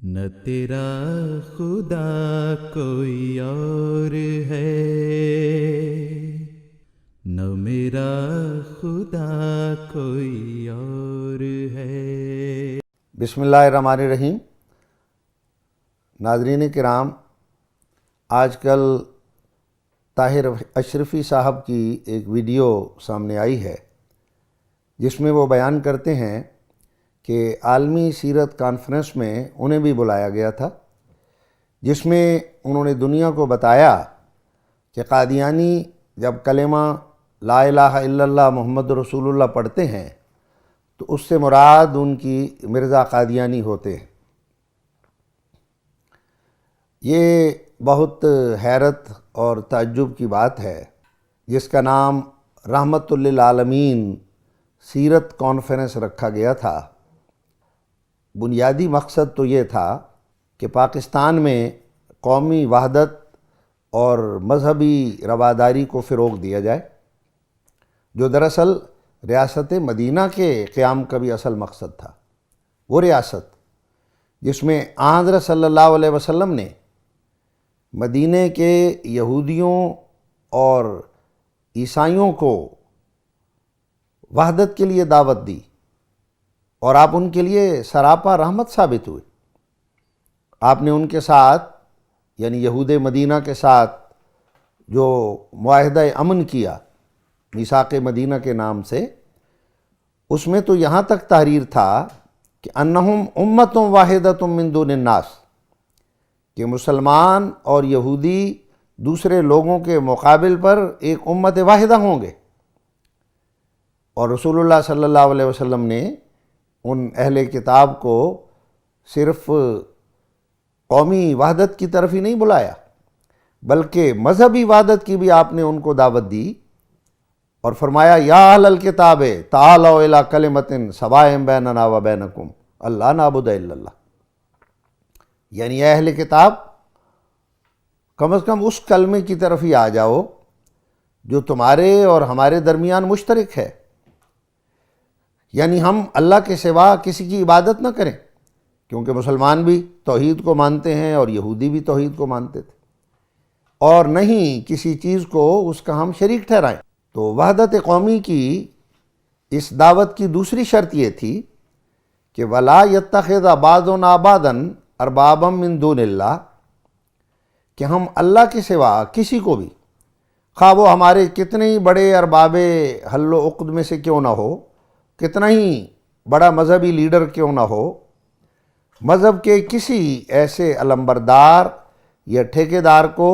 نہ تیرا خدا کوئی اور ہے، نہ میرا خدا کوئی اور ہے۔ بسم اللہ الرحمن الرحیم۔ ناظرین کرام، آج کل طاہر اشرفی صاحب کی ایک ویڈیو سامنے آئی ہے جس میں وہ بیان کرتے ہیں کہ عالمی سیرت کانفرنس میں انہیں بھی بلایا گیا تھا، جس میں انہوں نے دنیا کو بتایا کہ قادیانی جب کلمہ لا الہ الا اللہ محمد رسول اللہ پڑھتے ہیں تو اس سے مراد ان کی مرزا قادیانی ہوتے ہیں۔ یہ بہت حیرت اور تعجب کی بات ہے، جس کا نام رحمت للعالمین سیرت کانفرنس رکھا گیا تھا۔ بنیادی مقصد تو یہ تھا کہ پاکستان میں قومی وحدت اور مذہبی رواداری کو فروغ دیا جائے، جو دراصل ریاست مدینہ کے قیام کا بھی اصل مقصد تھا۔ وہ ریاست جس میں حضرت صلی اللہ علیہ وسلم نے مدینہ کے یہودیوں اور عیسائیوں کو وحدت کے لیے دعوت دی اور آپ ان کے لیے سراپا رحمت ثابت ہوئے۔ آپ نے ان کے ساتھ یعنی یہود مدینہ کے ساتھ جو معاہدہ امن کیا میثاق مدینہ کے نام سے، اس میں تو یہاں تک تحریر تھا کہ انہم امۃ واحدۃ من دون الناس، کہ مسلمان اور یہودی دوسرے لوگوں کے مقابل پر ایک امت واحدہ ہوں گے، اور رسول اللہ صلی اللہ علیہ وسلم نے ان اہل کتاب کو صرف قومی وحدت کی طرف ہی نہیں بلایا، بلکہ مذہبی وحدت کی بھی آپ نے ان کو دعوت دی اور فرمایا یا اہل الکتاب تعالوا الی کلمۃ سواء بیننا و بینکم الا نعبد الا اللہ، یعنی اے اہل کتاب کم از کم اس کلمے کی طرف ہی آ جاؤ جو تمہارے اور ہمارے درمیان مشترک ہے، یعنی ہم اللہ کے سوا کسی کی عبادت نہ کریں، کیونکہ مسلمان بھی توحید کو مانتے ہیں اور یہودی بھی توحید کو مانتے تھے، اور نہیں کسی چیز کو اس کا ہم شریک ٹھہرائیں۔ تو وحدت قومی کی اس دعوت کی دوسری شرط یہ تھی کہ وَلَا يَتَّخِذَ بَعْضُنَا بَعْضًا أَرْبَابًا مِّن دُونِ اللَّهِ، کہ ہم اللہ کے سوا کسی کو بھی، خواہ وہ ہمارے کتنے ہی بڑے ارباب حل و عقد میں سے کیوں نہ ہو، کتنا ہی بڑا مذہبی لیڈر کیوں نہ ہو، مذہب کے کسی ایسے علمبردار یا ٹھیکیدار کو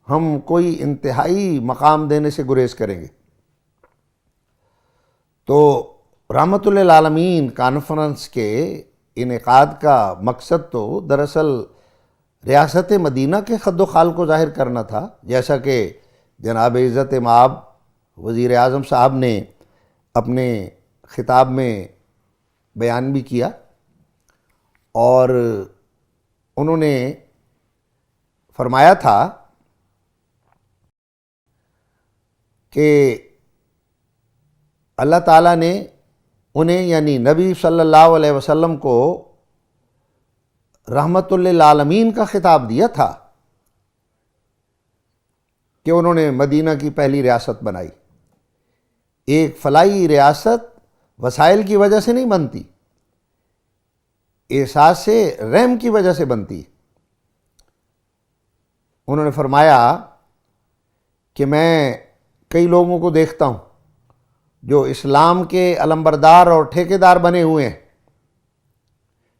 ہم کوئی انتہائی مقام دینے سے گریز کریں گے۔ تو رحمت للعالمین کانفرنس کے انعقاد کا مقصد تو دراصل ریاست مدینہ کے خد و خال کو ظاہر کرنا تھا، جیسا کہ جناب عزت مآب وزیر اعظم صاحب نے اپنے خطاب میں بیان بھی کیا، اور انہوں نے فرمایا تھا کہ اللہ تعالیٰ نے انہیں یعنی نبی صلی اللہ علیہ وسلم کو رحمت للعالمین کا خطاب دیا تھا کہ انہوں نے مدینہ کی پہلی ریاست بنائی۔ ایک فلاحی ریاست وسائل کی وجہ سے نہیں بنتی، احساس رحم کی وجہ سے بنتی۔ انہوں نے فرمایا کہ میں کئی لوگوں کو دیکھتا ہوں جو اسلام کے علمبردار اور ٹھیکیدار بنے ہوئے ہیں،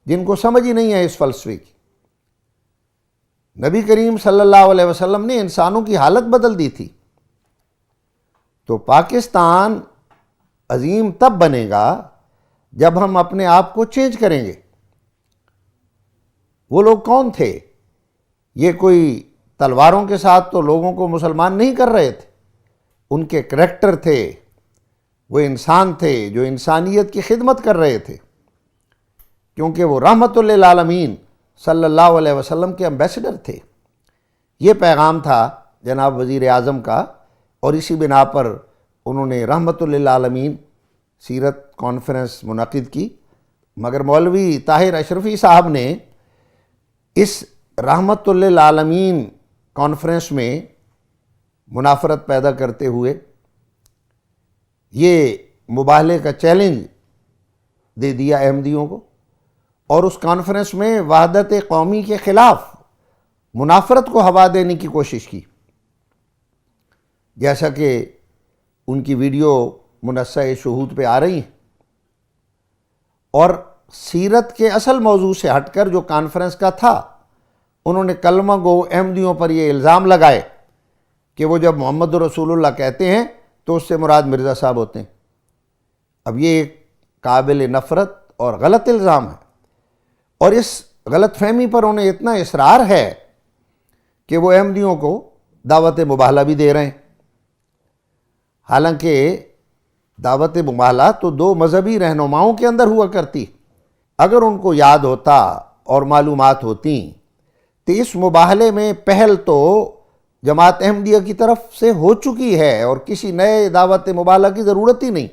جن کو سمجھ ہی نہیں ہے اس فلسفے کی۔ نبی کریم صلی اللہ علیہ وسلم نے انسانوں کی حالت بدل دی تھی، تو پاکستان عظیم تب بنے گا جب ہم اپنے آپ کو چینج کریں گے۔ وہ لوگ کون تھے؟ یہ کوئی تلواروں کے ساتھ تو لوگوں کو مسلمان نہیں کر رہے تھے، ان کے کریکٹر تھے، وہ انسان تھے جو انسانیت کی خدمت کر رہے تھے، کیونکہ وہ رحمت للعالمین صلی اللہ علیہ وسلم کے ایمبیسڈر تھے۔ یہ پیغام تھا جناب وزیر اعظم کا، اور اسی بنا پر انہوں نے رحمت للعالمین سیرت کانفرنس منعقد کی، مگر مولوی طاہر اشرفی صاحب نے اس رحمت للعالمین کانفرنس میں منافرت پیدا کرتے ہوئے یہ مباہلے کا چیلنج دے دیا احمدیوں کو، اور اس کانفرنس میں وحدت قومی کے خلاف منافرت کو ہوا دینے کی کوشش کی، جیسا کہ ان کی ویڈیو منصہ شہود پہ آ رہی ہیں، اور سیرت کے اصل موضوع سے ہٹ کر جو کانفرنس کا تھا، انہوں نے کلمہ گو احمدیوں پر یہ الزام لگائے کہ وہ جب محمد رسول اللہ کہتے ہیں تو اس سے مراد مرزا صاحب ہوتے ہیں۔ اب یہ ایک قابل نفرت اور غلط الزام ہے، اور اس غلط فہمی پر انہیں اتنا اصرار ہے کہ وہ احمدیوں کو دعوت مباہلہ بھی دے رہے ہیں، حالانکہ دعوت مباہلہ تو دو مذہبی رہنماؤں کے اندر ہوا کرتی۔ اگر ان کو یاد ہوتا اور معلومات ہوتی تو اس مباہلے میں پہل تو جماعت احمدیہ کی طرف سے ہو چکی ہے، اور کسی نئے دعوت مباہلہ کی ضرورت ہی نہیں،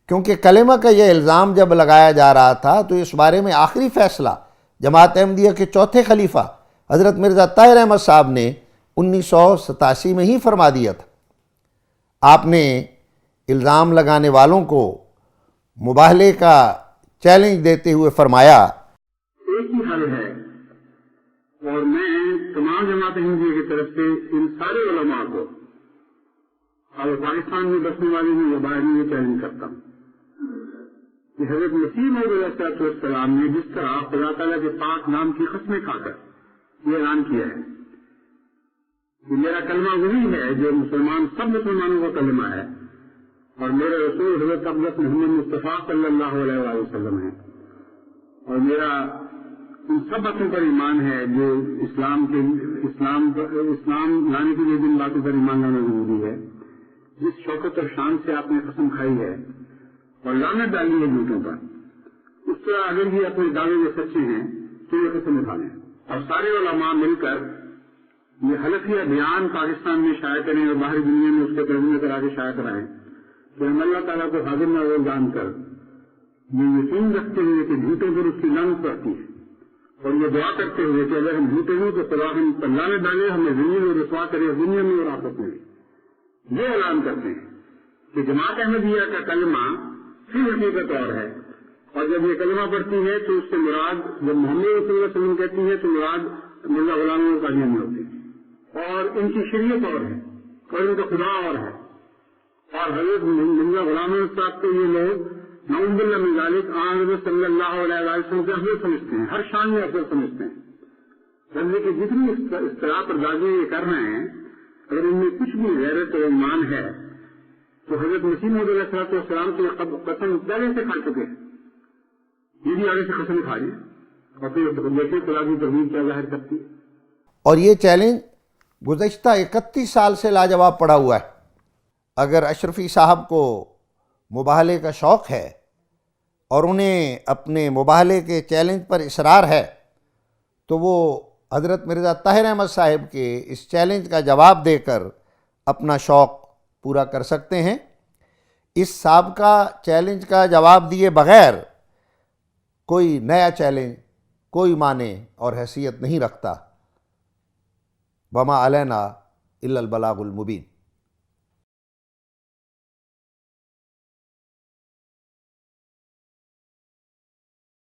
کیونکہ کلمہ کا یہ الزام جب لگایا جا رہا تھا تو اس بارے میں آخری فیصلہ جماعت احمدیہ کے چوتھے خلیفہ حضرت مرزا طاہر احمد صاحب نے 1987 میں ہی فرما دیا تھا۔ آپ نے الزام لگانے والوں کو مباہلے کا چیلنج دیتے ہوئے فرمایا، ایک ہی حل ہے، اور میں تمام جماعت احمدیہ کی طرف سے ان سارے علماء کو اور پاکستان میں بسنے والے میں یا باہر میں چیلنج کرتا ہوں کہ حضرت مسیح موعود علیہ السلام نے جس طرح خدا تعالیٰ کے پاک نام کی قسمیں کھا کر یہ اعلان کیا ہے کہ میرا کلمہ وہی ہے جو سب مسلمانوں کا کلمہ ہے، اور میرے رسول حضرت اقدس محمد مصطفیٰ صلی اللہ علیہ وآلہ وسلم ہے، اور میرا ان سب باتوں پر ایمان ہے جو اسلام لانے کے لیے جن باتوں پر ایمان لانا ضروری ہے، جس شوکت اور شان سے آپ نے قسم کھائی ہے اور لعنت ڈالی ہے جھوٹوں پر، اس طرح اگر یہ اپنے دعوے میں سچے ہیں تو یہ قسم اٹھا لیں، اور سارے علماء مل کر یہ حلفیہ بیان پاکستان میں شائع کریں اور باہری دنیا میں اس کے ترجمے کرا کے شائع کرائیں کہ ہم اللہ تعالیٰ کو حاضر ناظر جان کر یہ یقین رکھتے ہوئے کہ جھوٹوں پر اس کی لعنت پڑتی ہے، اور یہ دعا کرتے ہوئے کہ اگر ہم جھوٹے ہوں تو خدا ہم پر لعنت ڈالے، ہمیں زمین میں رسوا کرے، دنیا میں اور آخرت میں۔ یہ اعلان کرتے ہیں کہ جماعت احمدیہ کا کلمہ فی حقیقت اور ہے، اور جب یہ کلمہ پڑھتی ہے تو اس سے مراد، جب محمد صلی اللہ علیہ وسلم کہتی ہے تو مراد مرزا غلام احمد قادیانی ہوتی ہے، اور ان کی شریعت اور ہے، اور ان کا خدا اور ہے، اور حضرت مرزا غلام احمد صاحب کو یہ لوگ نعوذ باللہ من ذالک حضرت صلی اللہ علیہ وسلم سے افضل سمجھتے ہیں، ہر شان میں افضل سمجھتے ہیں، بندے کی جتنی اصطلاح پر دادی یہ کر رہے ہیں، اگر ان میں کچھ بھی غیرت و ایمان ہے تو حضرت مسیح موعود علیہ السلام کی قسم پہلے سے کھا چکے ہیں، یہ بھی آگے سے قسم کھا لیں، اور پھر دیکھیں خدا کی ترغیب کیا ظاہر کرتی ہے۔ اور یہ چیلنج گزشتہ 31 سال سے لاجواب پڑا ہوا ہے۔ اگر اشرفی صاحب کو مباہلے کا شوق ہے اور انہیں اپنے مباہلے کے چیلنج پر اصرار ہے تو وہ حضرت مرزا طاہر احمد صاحب کے اس چیلنج کا جواب دے کر اپنا شوق پورا کر سکتے ہیں۔ اس سابقہ چیلنج کا جواب دیے بغیر کوئی نیا چیلنج کوئی معنی اور حیثیت نہیں رکھتا۔ وما علینا الا البلاغ المبین۔